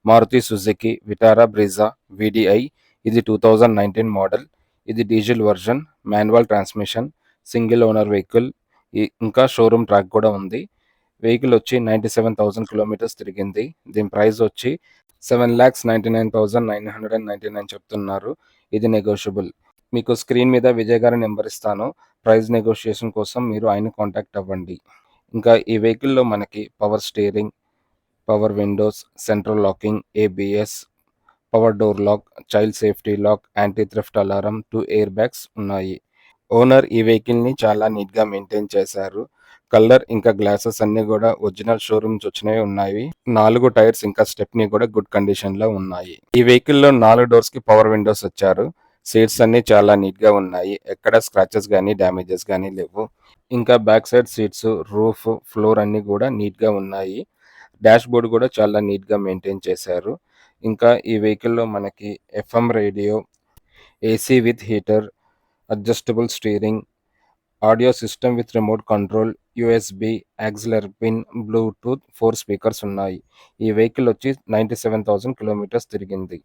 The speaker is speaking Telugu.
Maruti Suzuki Vitara Brezza VDI. ఇది 2019 మోడల్. ఇది diesel version, manual transmission, single owner vehicle. ఇంకా షోరూమ్ ట్రాక్ కూడా ఉంది. వెహికల్ వచ్చి 97,000 కిలోమీటర్స్ తిరిగింది. దీని ప్రైస్ వచ్చి 7,99,999 చెప్తున్నారు. ఇది నెగోషియబుల్. మీకు స్క్రీన్ మీద విజయ్ గారి నెంబర్ ఇస్తాను. ప్రైస్ నెగోషియేషన్ కోసం మీరు ఆయన కాంటాక్ట్ అవ్వండి. ఇంకా ఈ వెహికల్లో మనకి power steering, power windows, central locking, ABS, power door lock, child safety lock, anti theft alarm, 2 air bags ఉన్నాయి. ఓనర్ ఈ వెహికల్ని చాలా నీట్గా మెయింటైన్ చేశారు. కలర్ ఇంకా గ్లాసెస్ అన్నీ కూడా ఒరిజినల్ షోరూమ్స్ వచ్చినవి ఉన్నాయి. 4 టైర్స్ ఇంకా స్టెప్నీ కూడా గుడ్ కండిషన్లో ఉన్నాయి. ఈ వెహికల్లో 4 డోర్స్కి పవర్ విండోస్ వచ్చారు. సీట్స్ అన్నీ చాలా నీట్గా ఉన్నాయి. ఎక్కడ స్క్రాచెస్ కానీ డ్యామేజెస్ కానీ లేవు. ఇంకా back side seats, roof, floor అన్నీ కూడా నీట్గా ఉన్నాయి. డాష్ బోర్డ్ కూడా చాలా నీట్గా మెయింటైన్ చేశారు. ఇంకా ఈ వెహికల్లో మనకి FM radio, AC with heater, adjustable steering, audio system with remote control, USB, axle pin, bluetooth, 4 speakers ఉన్నాయి. ఈ వెహికల్ వచ్చి 97,000 కిలోమీటర్స్ తిరిగింది.